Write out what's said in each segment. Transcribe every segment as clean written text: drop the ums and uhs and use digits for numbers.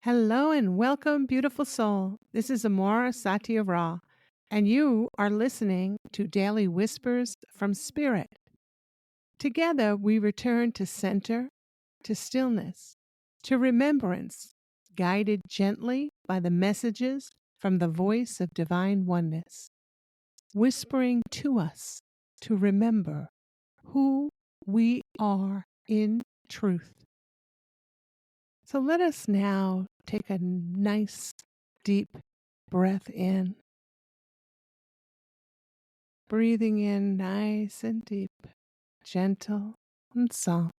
Hello and welcome, beautiful soul. This is Amora Satya Ra, and you are listening to Daily Whispers from Spirit. Together, we return to center, to stillness, to remembrance, guided gently by the messages from the voice of divine oneness, whispering to us to remember who we are in truth. So let us now take a nice, deep breath in, breathing in nice and deep, gentle and soft,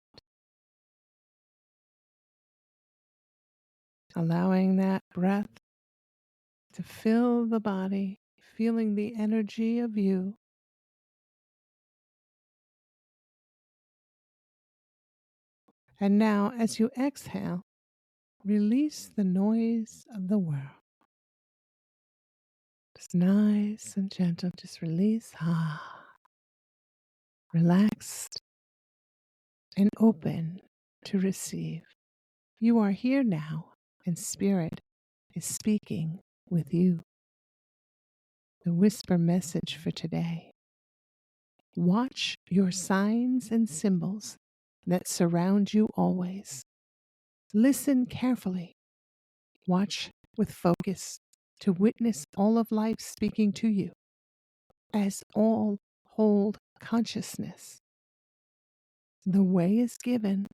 allowing that breath to fill the body, feeling the energy of you. And now, as you exhale, release the noise of the world. Just nice and gentle, just release. Relaxed and open to receive. You are here now, and Spirit is speaking with you. The whisper message for today. Watch your signs and symbols that surround you always. Listen carefully. Watch with focus to witness all of life speaking to you, as all hold consciousness. The way is given.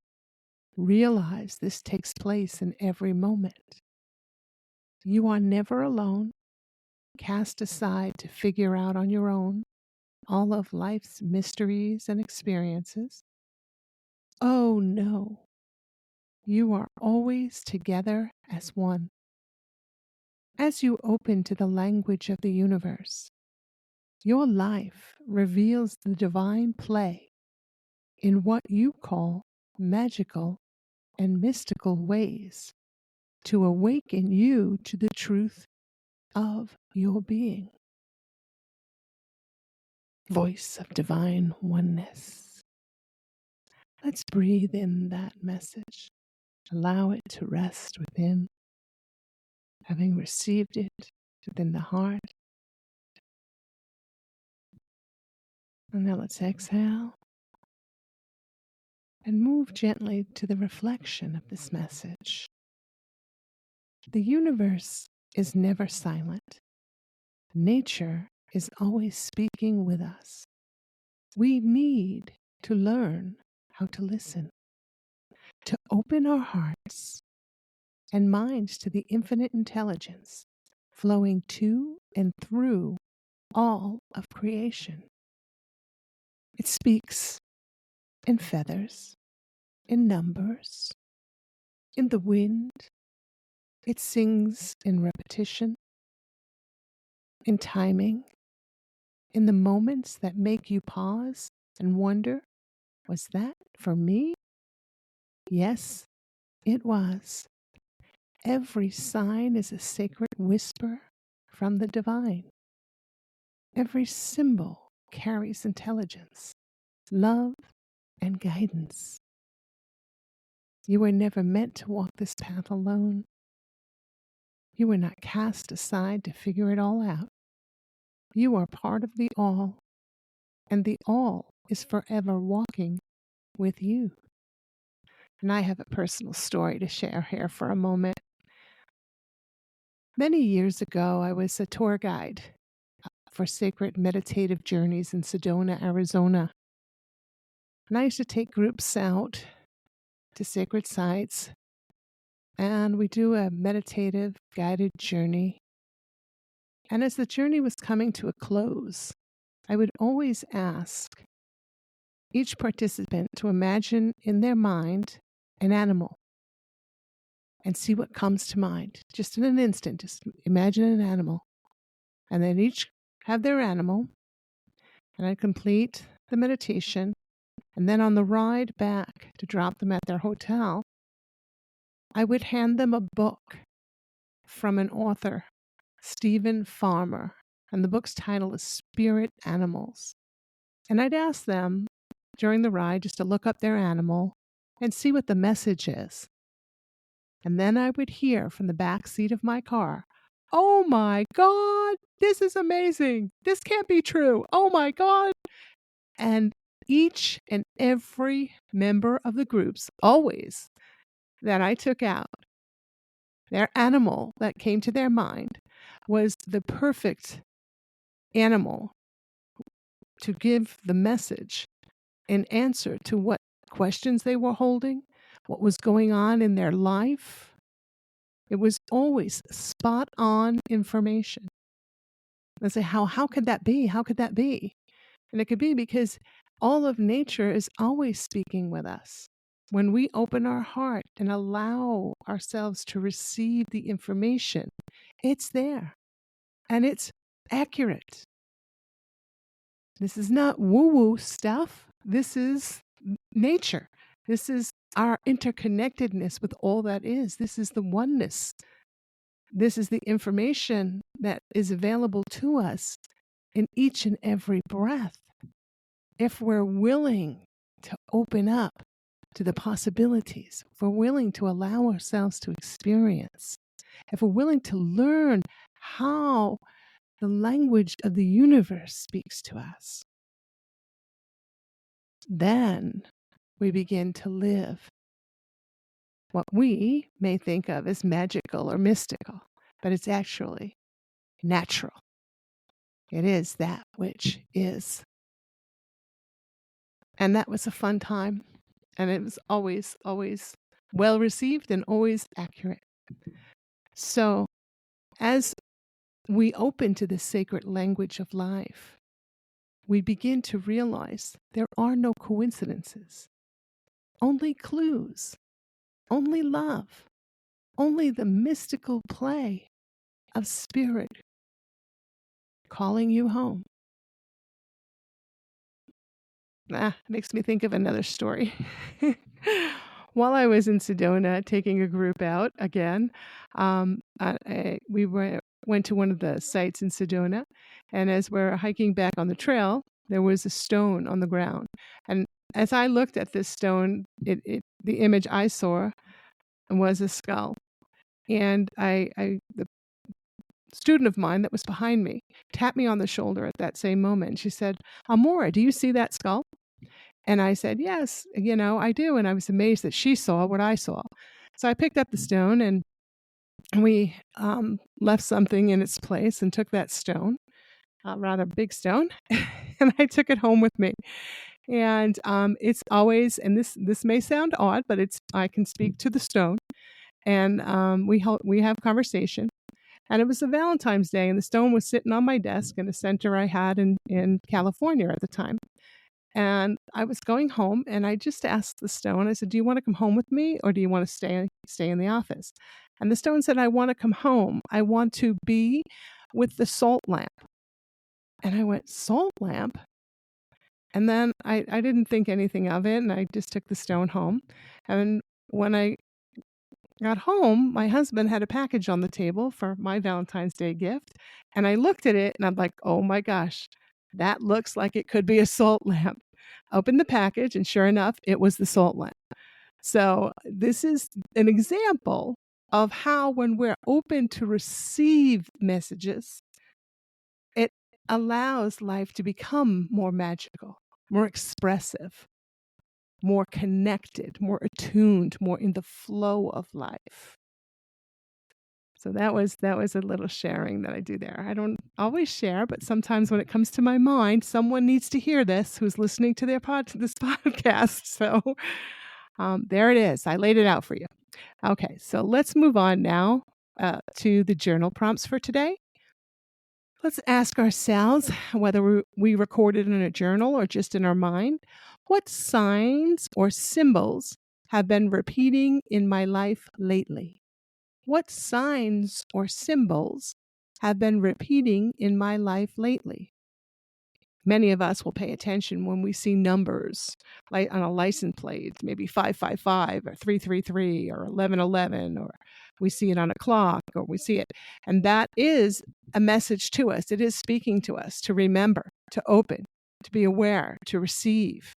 Realize this takes place in every moment. You are never alone. Cast aside to figure out on your own all of life's mysteries and experiences. Oh no, you are always together as one. As you open to the language of the universe, your life reveals the divine play in what you call magical and mystical ways to awaken you to the truth of your being. Voice of divine oneness. Let's breathe in that message. Allow it to rest within, having received it within the heart. And now let's exhale and move gently to the reflection of this message. The universe is never silent. Nature is always speaking with us. We need to learn how to listen, to open our hearts and minds to the infinite intelligence flowing to and through all of creation. It speaks in feathers, in numbers, in the wind. It sings in repetition, in timing, in the moments that make you pause and wonder, was that for me? Yes, it was. Every sign is a sacred whisper from the divine. Every symbol carries intelligence, love, and guidance. You were never meant to walk this path alone. You were not cast aside to figure it all out. You are part of the all, and the all is forever walking with you. And I have a personal story to share here for a moment. Many years ago, I was a tour guide for sacred meditative journeys in Sedona, Arizona. And I used to take groups out to sacred sites, and we do a meditative guided journey. And as the journey was coming to a close, I would always ask each participant to imagine in their mind an animal and see what comes to mind. Just in an instant, just imagine an animal. And then each have their animal, and I'd complete the meditation. And then on the ride back to drop them at their hotel, I would hand them a book from an author, Stephen Farmer, and the book's title is Spirit Animals. And I'd ask them during the ride just to look up their animal and see what the message is. And then I would hear from the back seat of my car, "Oh my God, this is amazing. This can't be true. Oh my God." And each and every member of the groups, always, that I took out, their animal that came to their mind was the perfect animal to give the message in answer to what questions they were holding, what was going on in their life. It was always spot on information. I say, how could that be? How could that be? And it could be because all of nature is always speaking with us. When we open our heart and allow ourselves to receive the information, it's there and it's accurate. This is not woo-woo stuff. This is nature. This is our interconnectedness with all that is. This is the oneness. This is the information that is available to us in each and every breath. If we're willing to open up to the possibilities, if we're willing to allow ourselves to experience, if we're willing to learn how the language of the universe speaks to us, then we begin to live what we may think of as magical or mystical, but it's actually natural. It is that which is. And that was a fun time. And it was always, always well received and always accurate. So as we open to the sacred language of life, we begin to realize there are no coincidences, only clues, only love, only the mystical play of spirit calling you home. Makes me think of another story. While I was in Sedona taking a group out again, we went to one of the sites in Sedona, and as we're hiking back on the trail, there was a stone on the ground. And as I looked at this stone, the image I saw was a skull. And the student of mine that was behind me tapped me on the shoulder at that same moment. She said, "Amora, do you see that skull?" And I said, "Yes, I do." And I was amazed that she saw what I saw. So I picked up the stone and we left something in its place and took that stone, a rather big stone, and I took it home with me. And it's always, and this may sound odd, but I can speak to the stone, and we have conversation. And it was a Valentine's Day, and the stone was sitting on my desk in a center I had in California at the time. And I was going home, and I just asked the stone, I said, "Do you want to come home with me, or do you want to stay in the office?" And the stone said, "I want to come home. I want to be with the salt lamp." And I went, "Salt lamp?" And then I didn't think anything of it, and I just took the stone home. And when I got home, my husband had a package on the table for my Valentine's Day gift. And I looked at it and I'm like, "Oh my gosh, that looks like it could be a salt lamp." Opened the package and sure enough, it was the salt lamp. So this is an example of how when we're open to receive messages, it allows life to become more magical, more expressive, more connected, more attuned, more in the flow of life. So that was a little sharing that I do there. I don't always share, but sometimes when it comes to my mind, someone needs to hear this who's listening to this podcast. So there it is. I laid it out for you. Okay, so let's move on now to the journal prompts for today. Let's ask ourselves, whether we record it in a journal or just in our mind, what signs or symbols have been repeating in my life lately? What signs or symbols have been repeating in my life lately? Many of us will pay attention when we see numbers like on a license plate, maybe 555 or 333 or 1111, or we see it on a clock, or we see it. And that is a message to us. It is speaking to us to remember, to open, to be aware, to receive,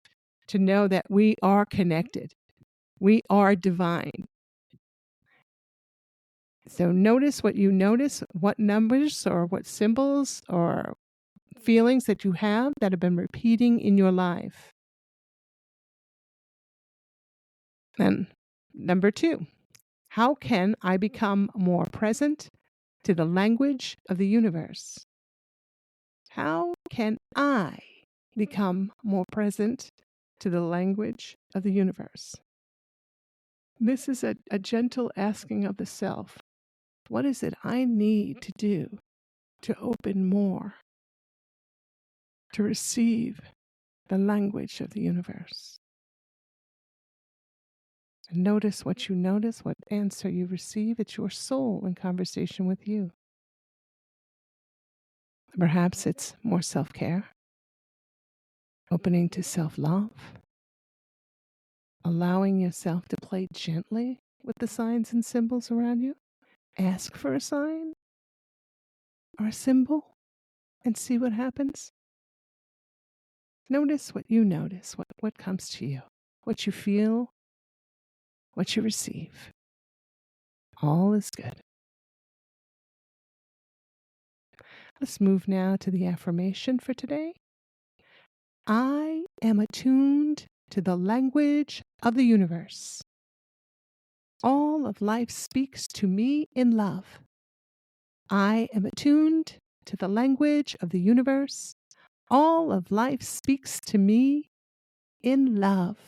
to know that we are connected. We are divine. So notice what you notice, what numbers or what symbols or feelings that you have that have been repeating in your life. And number 2, how can I become more present to the language of the universe? How can I become more present to the language of the universe? This is a gentle asking of the self. What is it I need to do to open more, to receive the language of the universe? And notice what you notice, what answer you receive. It's your soul in conversation with you. Perhaps it's more self-care, opening to self-love, allowing yourself to play gently with the signs and symbols around you. Ask for a sign or a symbol and see what happens. Notice what you notice, what comes to you, what you feel, what you receive. All is good. Let's move now to the affirmation for today. I am attuned to the language of the universe. All of life speaks to me in love. I am attuned to the language of the universe. All of life speaks to me in love.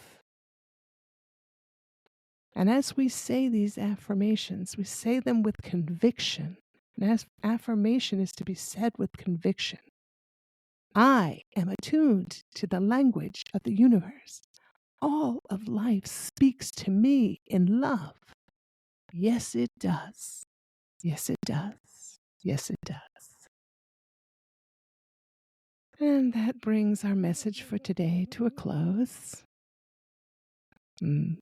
And as we say these affirmations, we say them with conviction. And as affirmation is to be said with conviction. I am attuned to the language of the universe. All of life speaks to me in love. Yes, it does. Yes, it does. Yes, it does. And that brings our message for today to a close. And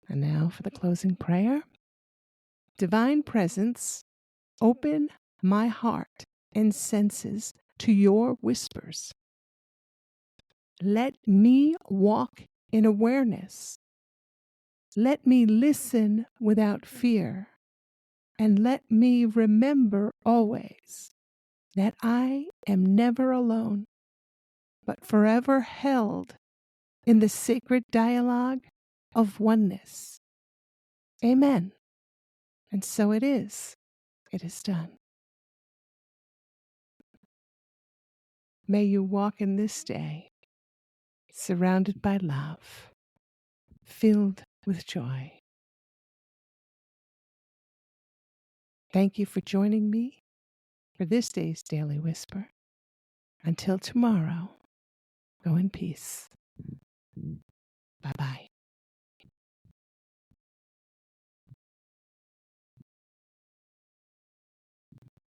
now for the closing prayer. Divine Presence, open my heart and senses to your whispers. Let me walk in awareness. Let me listen without fear. And let me remember always that I am never alone, but forever held in the sacred dialogue of oneness. Amen. And so it is. It is done. May you walk in this day surrounded by love, filled with joy. Thank you for joining me for this day's Daily Whisper. Until tomorrow, go in peace. Bye-bye.